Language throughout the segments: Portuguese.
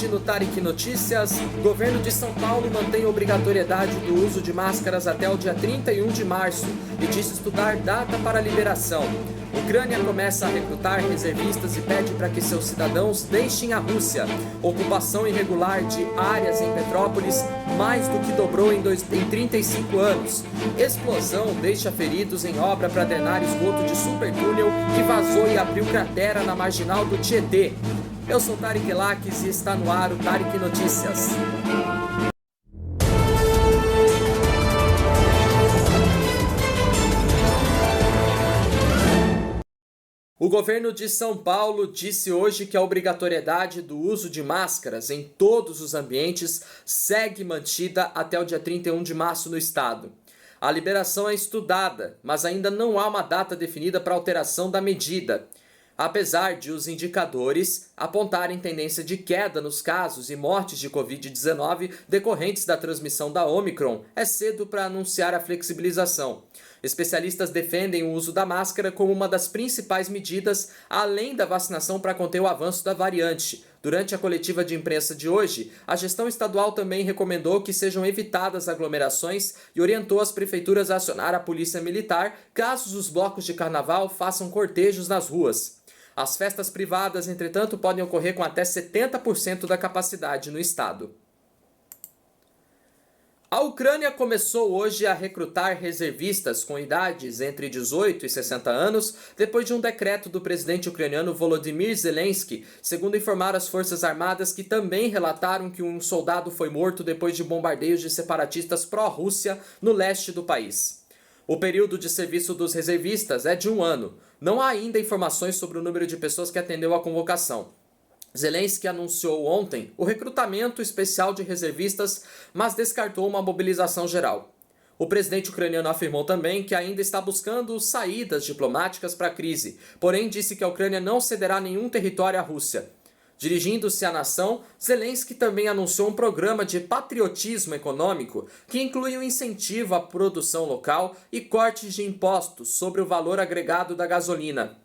Hoje no Tarek Notícias, governo de São Paulo mantém a obrigatoriedade do uso de máscaras até o dia 31 de março e diz estudar data para a liberação. Ucrânia começa a recrutar reservistas e pede para que seus cidadãos deixem a Rússia. Ocupação irregular de áreas em Petrópolis mais do que dobrou em 35 anos. Explosão deixa feridos em obra para drenar esgoto de supertúnel que vazou e abriu cratera na marginal do Tietê. Eu sou Tarek Elaques e está no ar o Tarek Notícias. O governo de São Paulo disse hoje que a obrigatoriedade do uso de máscaras em todos os ambientes segue mantida até o dia 31 de março no estado. A liberação é estudada, mas ainda não há uma data definida para alteração da medida. Apesar de os indicadores apontarem tendência de queda nos casos e mortes de Covid-19 decorrentes da transmissão da Omicron, é cedo para anunciar a flexibilização. Especialistas defendem o uso da máscara como uma das principais medidas, além da vacinação para conter o avanço da variante. Durante a coletiva de imprensa de hoje, a gestão estadual também recomendou que sejam evitadas aglomerações e orientou as prefeituras a acionar a polícia militar caso os blocos de carnaval façam cortejos nas ruas. As festas privadas, entretanto, podem ocorrer com até 70% da capacidade no estado. A Ucrânia começou hoje a recrutar reservistas com idades entre 18 e 60 anos, depois de um decreto do presidente ucraniano Volodymyr Zelensky, segundo informaram as Forças Armadas, que também relataram que um soldado foi morto depois de bombardeios de separatistas pró-Rússia no leste do país. O período de serviço dos reservistas é de 1 ano. Não há ainda informações sobre o número de pessoas que atendeu à convocação. Zelensky anunciou ontem o recrutamento especial de reservistas, mas descartou uma mobilização geral. O presidente ucraniano afirmou também que ainda está buscando saídas diplomáticas para a crise, porém disse que a Ucrânia não cederá nenhum território à Rússia. Dirigindo-se à nação, Zelensky também anunciou um programa de patriotismo econômico que inclui um incentivo à produção local e cortes de impostos sobre o valor agregado da gasolina.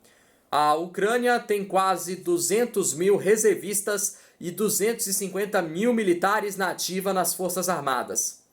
A Ucrânia tem quase 200 mil reservistas e 250 mil militares na ativa nas Forças Armadas.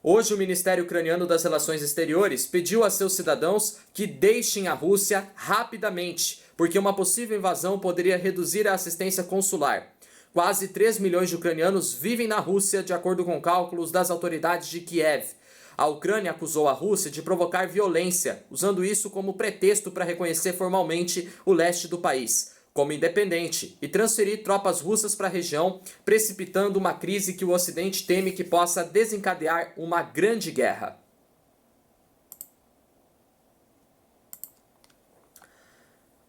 Hoje, o Ministério Ucraniano das Relações Exteriores pediu a seus cidadãos que deixem a Rússia rapidamente, porque uma possível invasão poderia reduzir a assistência consular. Quase 3 milhões de ucranianos vivem na Rússia, de acordo com cálculos das autoridades de Kiev. A Ucrânia acusou a Rússia de provocar violência, usando isso como pretexto para reconhecer formalmente o leste do país como independente e transferir tropas russas para a região, precipitando uma crise que o Ocidente teme que possa desencadear uma grande guerra.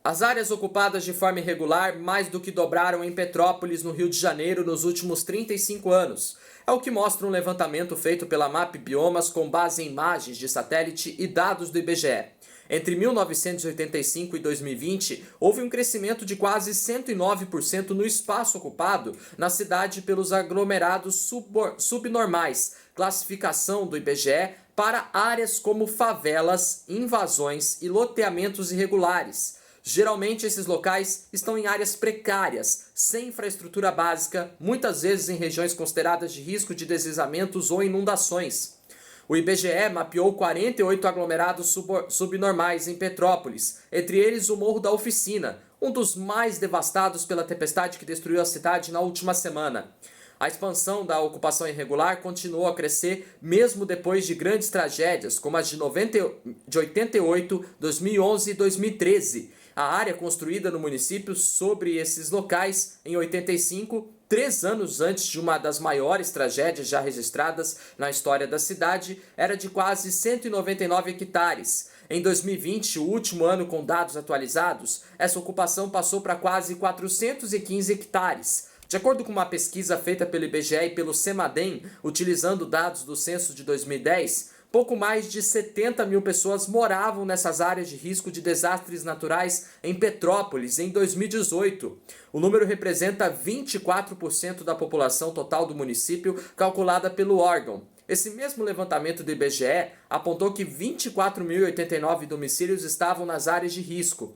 As áreas ocupadas de forma irregular mais do que dobraram em Petrópolis, no Rio de Janeiro, nos últimos 35 anos. É o que mostra um levantamento feito pela MAP Biomas com base em imagens de satélite e dados do IBGE. Entre 1985 e 2020, houve um crescimento de quase 109% no espaço ocupado na cidade pelos aglomerados subnormais, classificação do IBGE para áreas como favelas, invasões e loteamentos irregulares. Geralmente, esses locais estão em áreas precárias, sem infraestrutura básica, muitas vezes em regiões consideradas de risco de deslizamentos ou inundações. O IBGE mapeou 48 aglomerados subnormais em Petrópolis, entre eles o Morro da Oficina, um dos mais devastados pela tempestade que destruiu a cidade na última semana. A expansão da ocupação irregular continuou a crescer mesmo depois de grandes tragédias, como as de 88, 2011 e 2013. A área construída no município sobre esses locais em 85, 3 anos antes de uma das maiores tragédias já registradas na história da cidade, era de quase 199 hectares. Em 2020, o último ano com dados atualizados, essa ocupação passou para quase 415 hectares. De acordo com uma pesquisa feita pelo IBGE e pelo CEMADEM, utilizando dados do censo de 2010, pouco mais de 70 mil pessoas moravam nessas áreas de risco de desastres naturais em Petrópolis em 2018. O número representa 24% da população total do município, calculada pelo órgão. Esse mesmo levantamento do IBGE apontou que 24.089 domicílios estavam nas áreas de risco.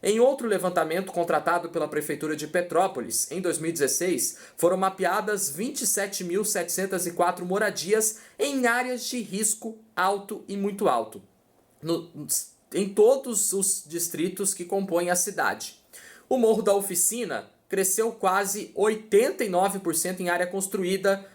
Em outro levantamento contratado pela Prefeitura de Petrópolis, em 2016, foram mapeadas 27.704 moradias em áreas de risco alto e muito alto, em todos os distritos que compõem a cidade. O Morro da Oficina cresceu quase 89% em área construída.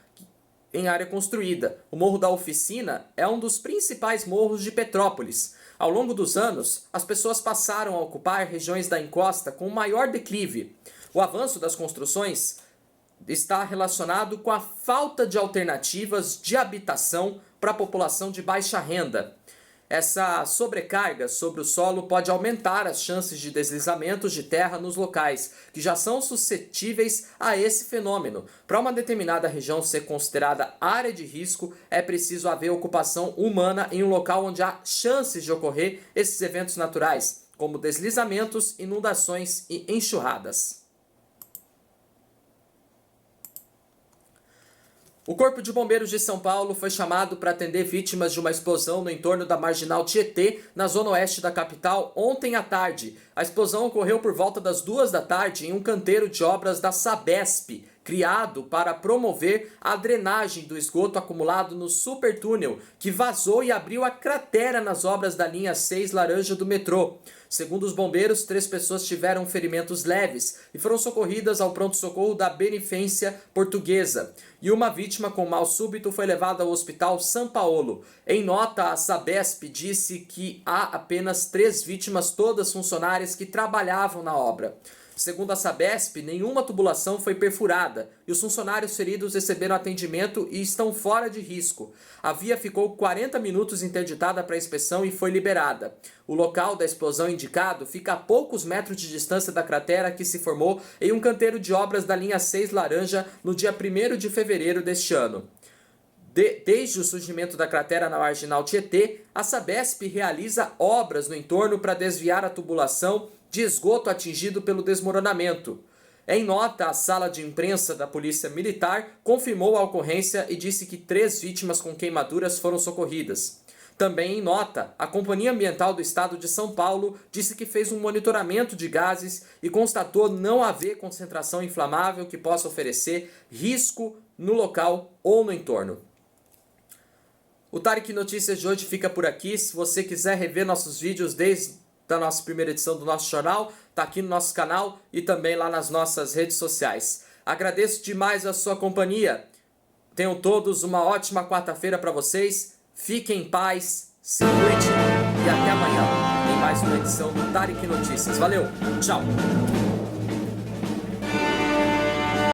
O Morro da Oficina é um dos principais morros de Petrópolis. Ao longo dos anos, as pessoas passaram a ocupar regiões da encosta com maior declive. O avanço das construções está relacionado com a falta de alternativas de habitação para a população de baixa renda. Essa sobrecarga sobre o solo pode aumentar as chances de deslizamentos de terra nos locais que já são suscetíveis a esse fenômeno. Para uma determinada região ser considerada área de risco, é preciso haver ocupação humana em um local onde há chances de ocorrer esses eventos naturais, como deslizamentos, inundações e enxurradas. O Corpo de Bombeiros de São Paulo foi chamado para atender vítimas de uma explosão no entorno da Marginal Tietê, na zona oeste da capital, ontem à tarde. A explosão ocorreu por volta das 2 da tarde em um canteiro de obras da Sabesp, criado para promover a drenagem do esgoto acumulado no supertúnel, que vazou e abriu a cratera nas obras da linha 6 laranja do metrô. Segundo os bombeiros, 3 pessoas tiveram ferimentos leves e foram socorridas ao pronto-socorro da Beneficência Portuguesa. E uma vítima com mal súbito foi levada ao Hospital São Paulo. Em nota, a Sabesp disse que há apenas 3 vítimas, todas funcionárias que trabalhavam na obra. Segundo a Sabesp, nenhuma tubulação foi perfurada e os funcionários feridos receberam atendimento e estão fora de risco. A via ficou 40 minutos interditada para inspeção e foi liberada. O local da explosão indicado fica a poucos metros de distância da cratera que se formou em um canteiro de obras da linha 6 laranja no dia 1º de fevereiro deste ano. Desde o surgimento da cratera na Marginal Tietê, a Sabesp realiza obras no entorno para desviar a tubulação de esgoto atingido pelo desmoronamento. Em nota, a sala de imprensa da Polícia Militar confirmou a ocorrência e disse que 3 vítimas com queimaduras foram socorridas. Também em nota, a Companhia Ambiental do Estado de São Paulo disse que fez um monitoramento de gases e constatou não haver concentração inflamável que possa oferecer risco no local ou no entorno. O Tarek Notícias de hoje fica por aqui. Se você quiser rever nossos vídeos desde a nossa primeira edição do nosso jornal, está aqui no nosso canal e também lá nas nossas redes sociais. Agradeço demais a sua companhia. Tenham todos uma ótima quarta-feira para vocês. Fiquem em paz, se cuide e até amanhã em mais uma edição do Tarek Notícias. Valeu, tchau!